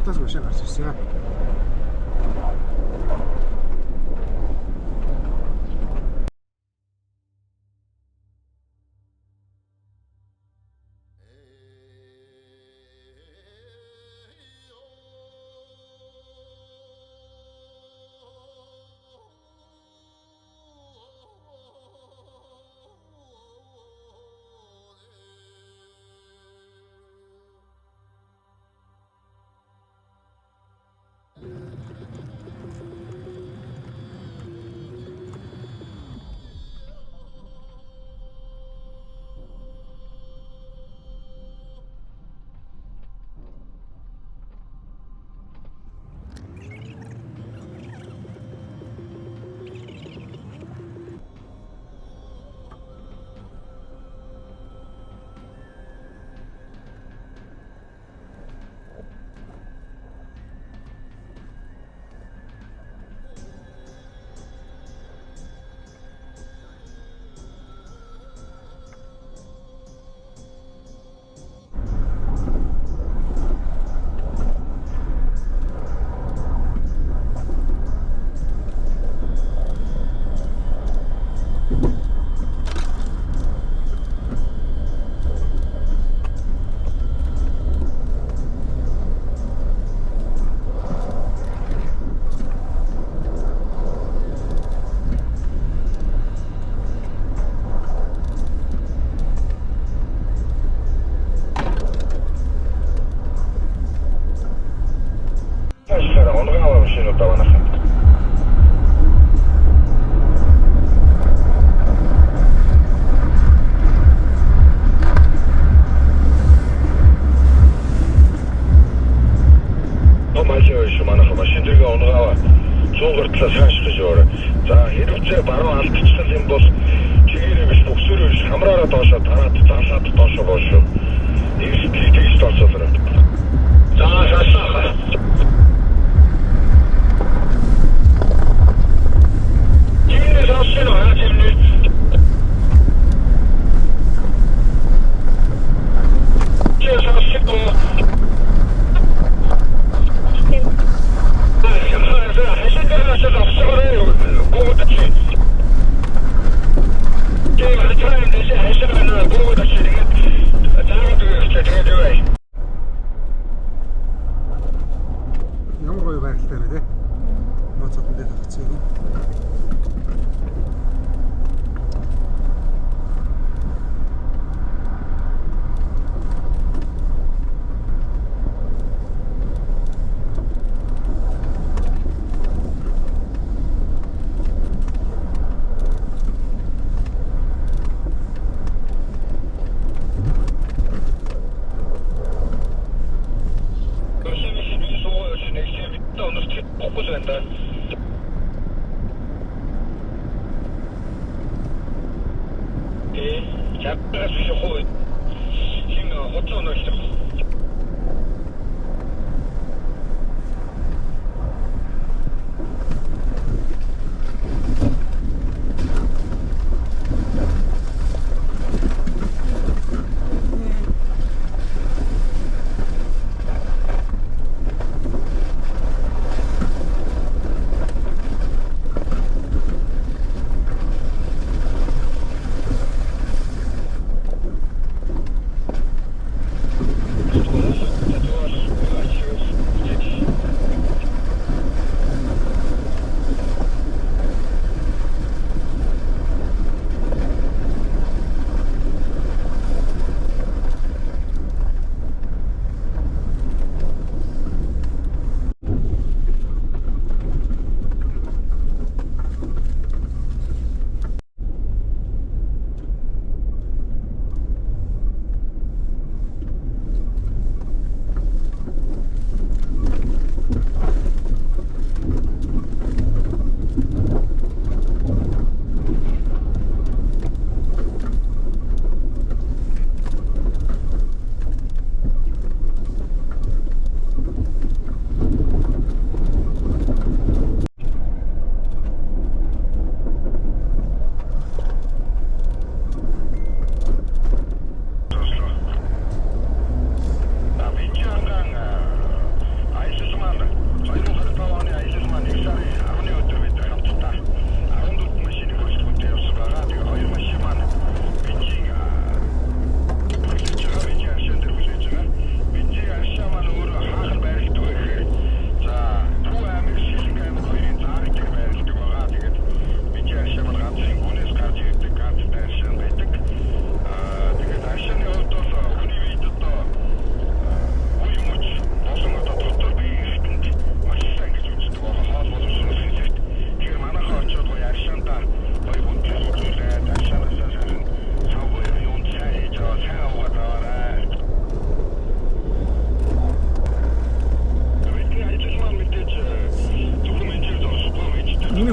Хотоос машин гарч ирсэн.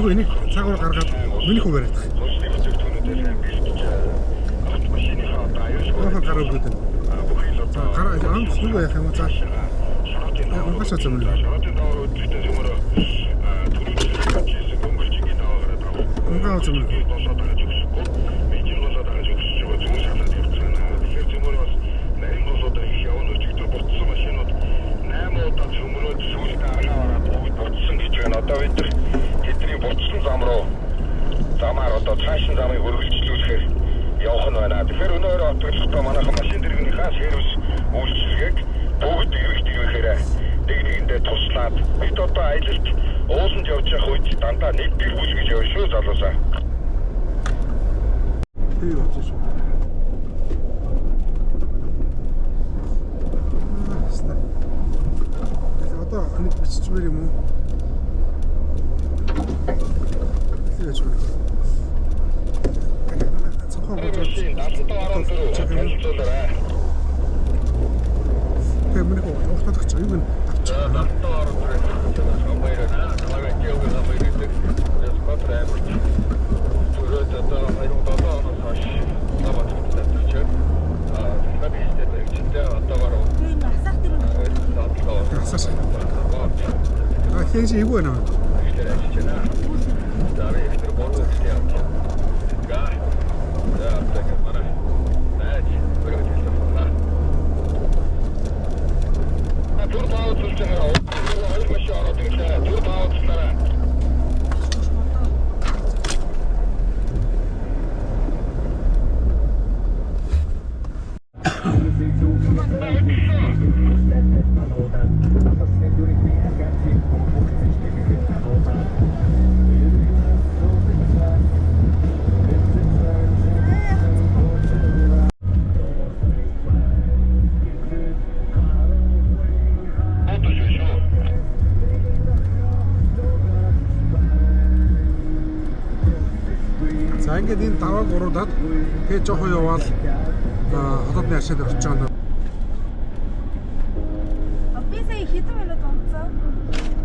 миний хүү энийг цагаар гаргаад миний хүү бариад. Охин гараа өгдөг. Гараа амт юу яах юм цааш. Угаасаа зэмлээ. Угаасаа зэмлээ. Одоо бид тэдний буцсан зам руу замаар одоо цаашин замыг хөргөлжлүүлэхээр явах нь байна. Тэгэхээр өнөөдөр отгоцтой манайхан машин дэргийнхаа сервис үйлчилгээг бүгд ирвэхээр нэг-нэгэндээ туслаад бид одоо аялалд ууланд явж явах үед дандаа нэг гэр бүл гэж явна шүү залуусаа. Тий очиж шүү. Одоо нэг биччихмээр юм уу? Хэнси ивгүй наа. За ингээд энэ давааг уруудаад тэгээ жоохон яваал хотодны ашиг орчих байгаа. Би сая хэдэн минут унтсан?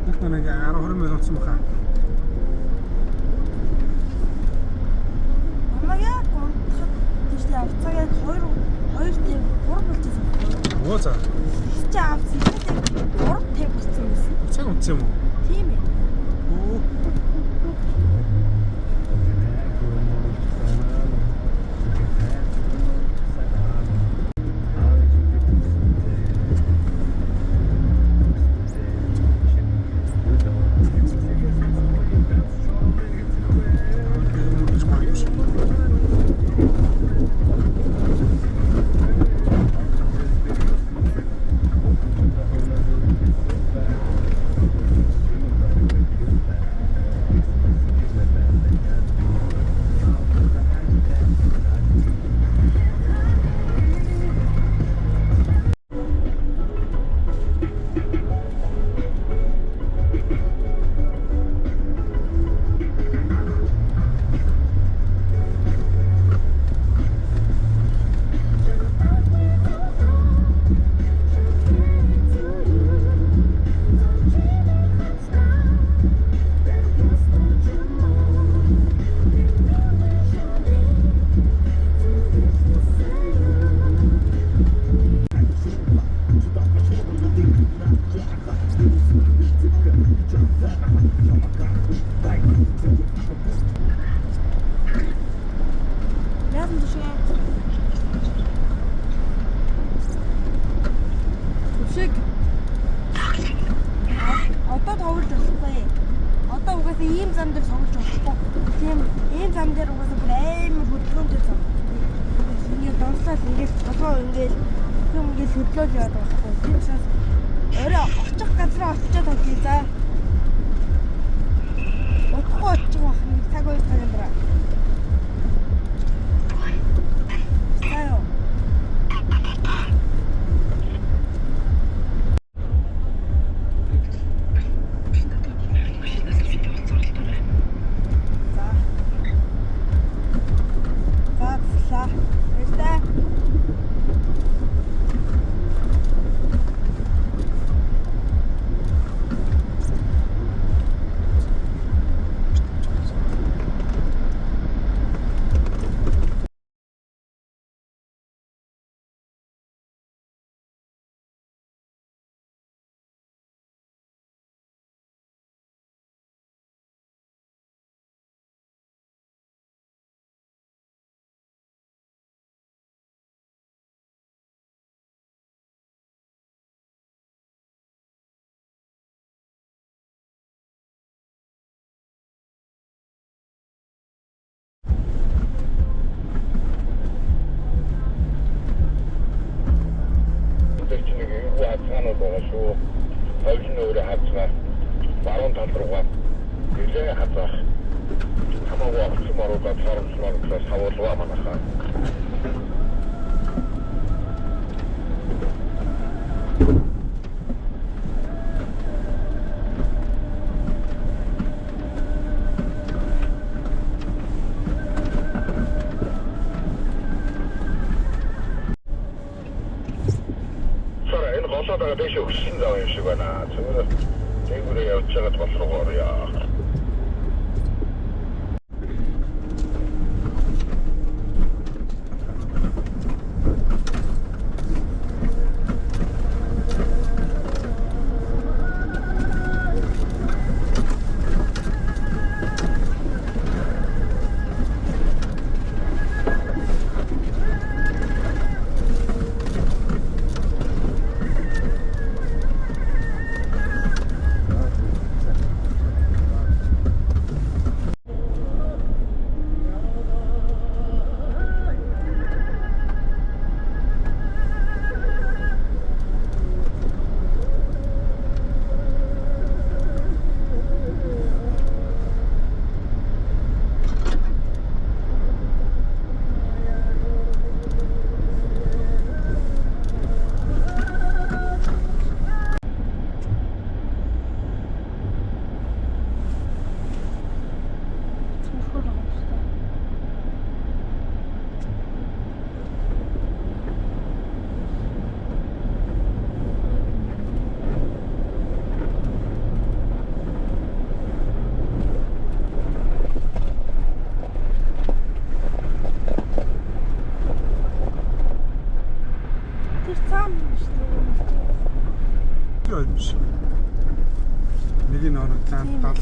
Их нэг 10-20 минут унтсан баха. Амаяа унтахад тийш авцаа яг 2 тийм 3 болчихсон. Оо за. Чи авцсан тийм 3 тийм болчихсон байсан. Цаг унтсан юм уу? Тийм ээ. Оо. Одоо тоглож болохгүй. Одоо угаасаа ийм зам дээр тоглож болохгүй. Тийм ийм зам дээр угаасаа бүр амар хөдөлгөөнтэй зам. Ингээд донслол ингээд толгой ингээд юм ингээд хөдлөж яваад байхгүй. Тийм учраас өөрөө очих газраа очиод тоглоё за. Утгагүй очих байх нэг цаг 2 цагийн дараа. Саяо. шүү. Хойгийн өөрөө хацгаар баруун тал руугаа нэлээ хазаах. Хамаагүй огцом ороод хоромжлоор савуулгаа манахаа. Энэ голоодаа дэше өссөн зав юм шиг байна. Зүгээр дээгүүрээ явж байгаад гол руу орё. Нэг нь орон цаан тал.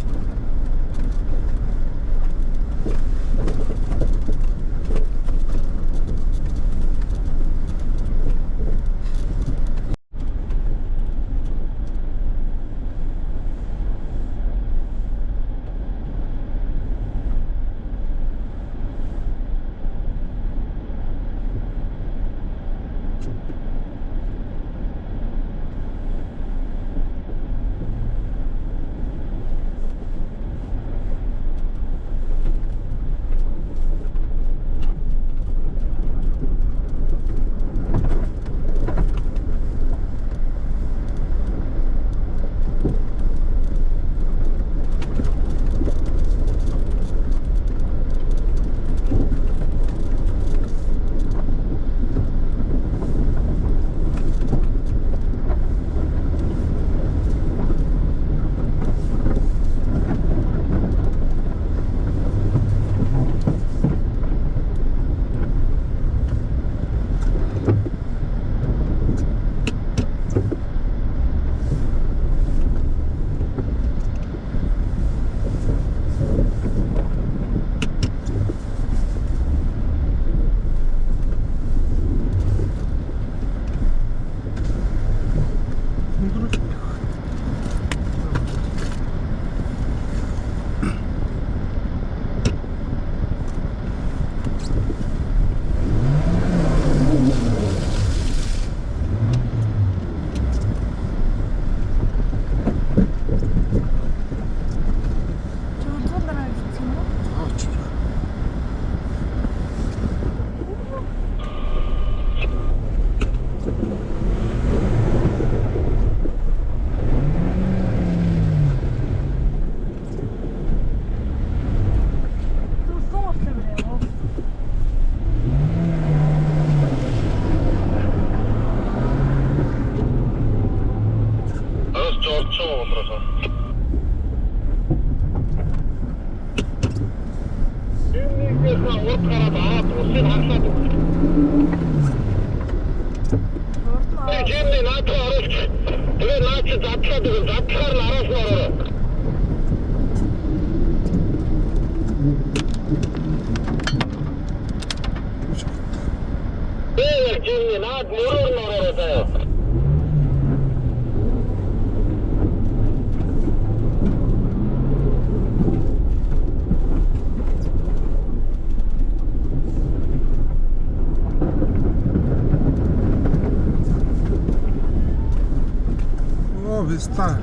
Vista.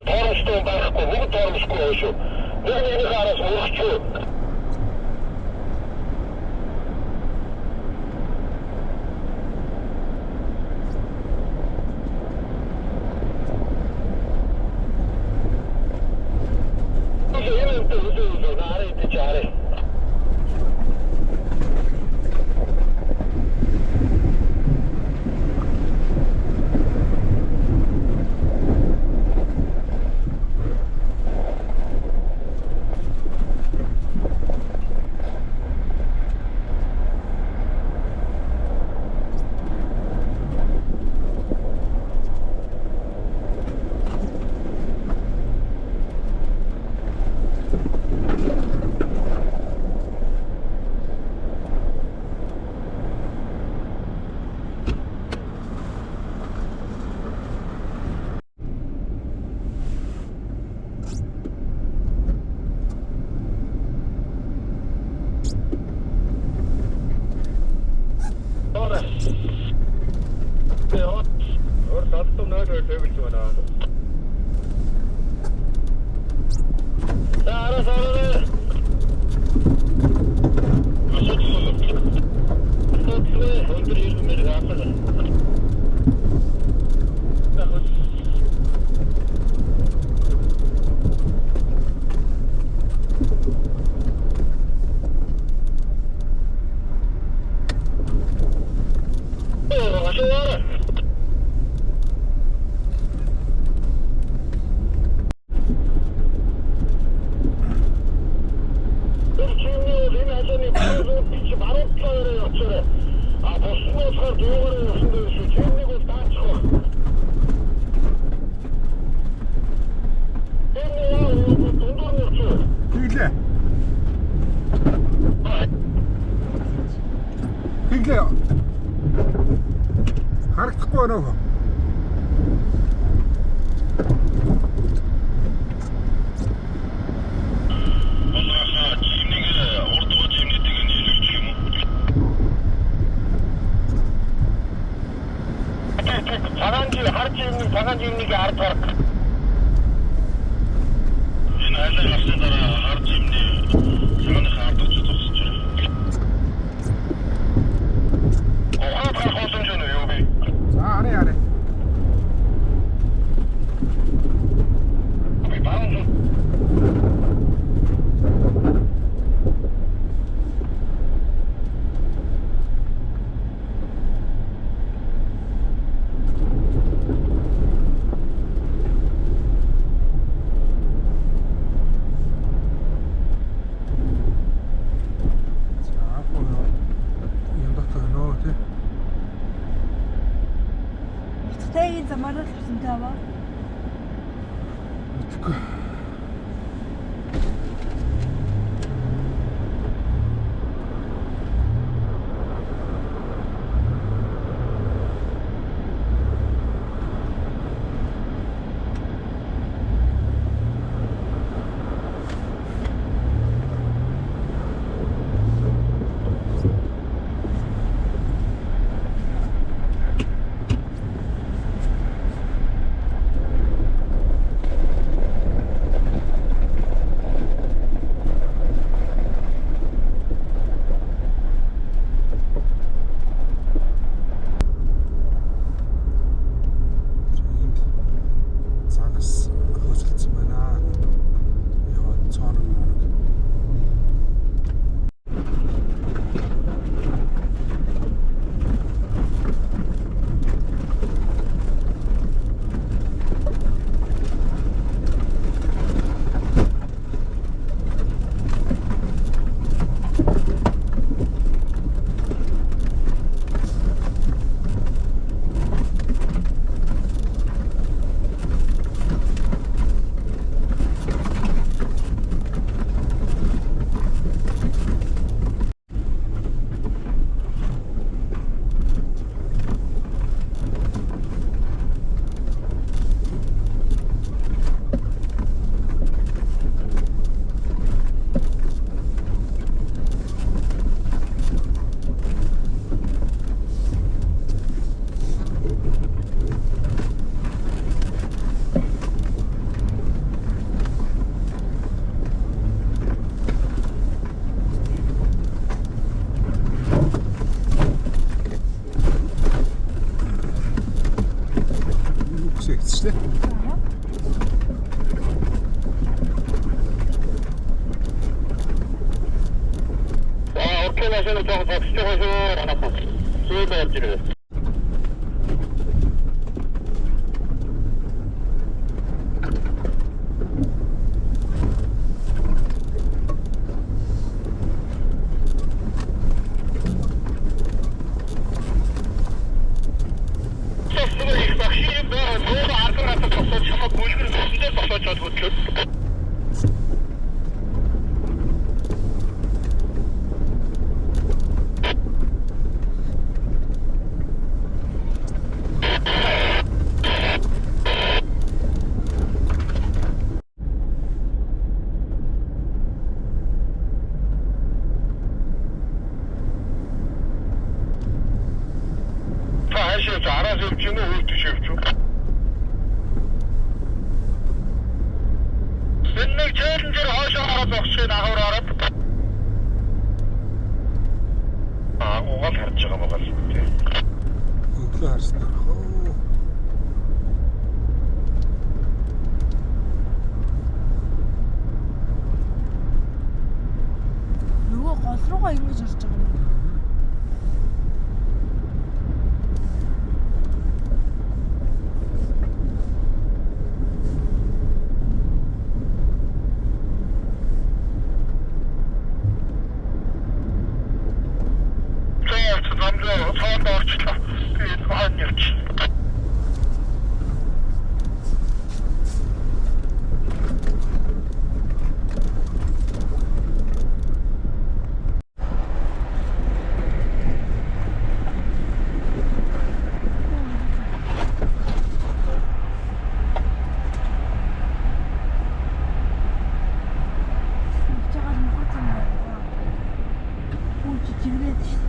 Торомстой байхгүй, бүгд торомсгүй байх шүү. Нэг араас мөрөгчөө. Харагдахгүй байна уу? Цагаан жимнийг ард гарах. Энэ айлаа гарсны дараа ард жимний цагааны ард очиж тусч байна. Ороод гарах боломж нь юу вэ? За арай. Би баун. Тэгийн замаараа л авсантай аваа. Мэдгүй. 있어요? 오케이 마시는 저 시청하시고 하나 수요일날지를 알아서 입지는 어디시죠? 맨날 제일 하셔 알아서 나가오라 알아? 아고가 다르지가 먹었는데 Өглөө харснаар хөө. Нөгөө гол руугаа ингэж орж байгаа юм. 사원도 орчлоо. Тэгээд хаан явч. Чагаад мохорсон байна. Ууч чиглээд шүү.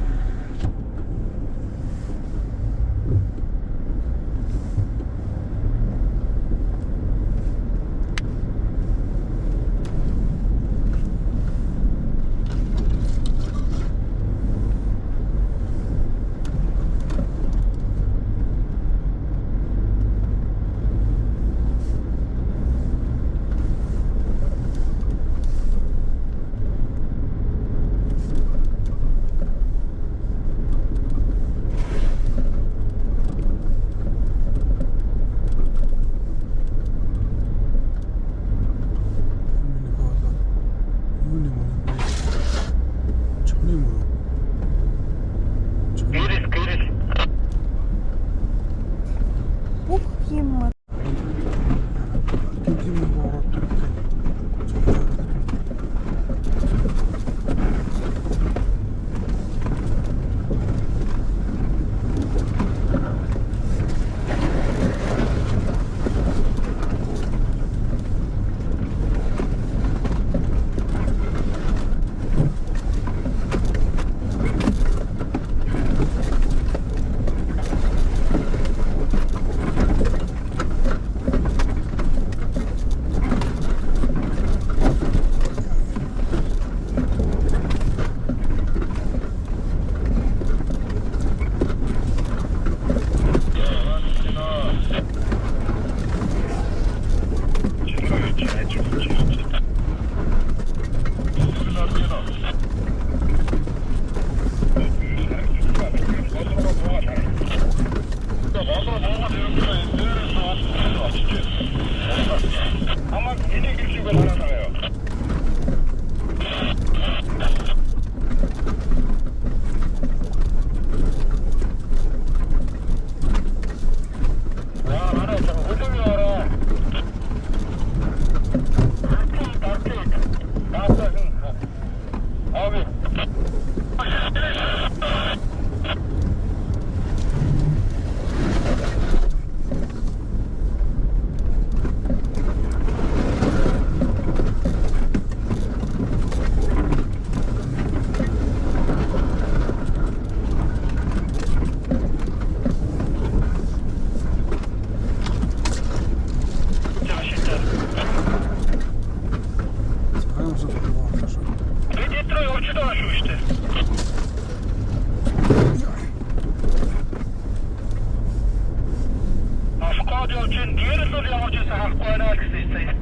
Өчигдөр ямар ч байсан харахгүй байна гэсэн чинь.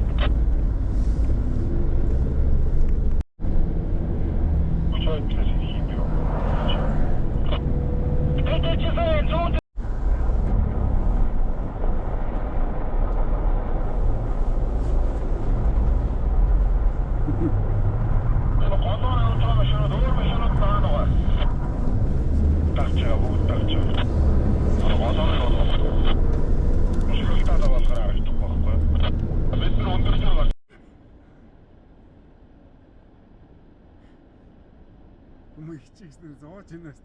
Өчигдөр хийх юм. Тэд чи сайн зүүн Мы их чистым зооч инээс.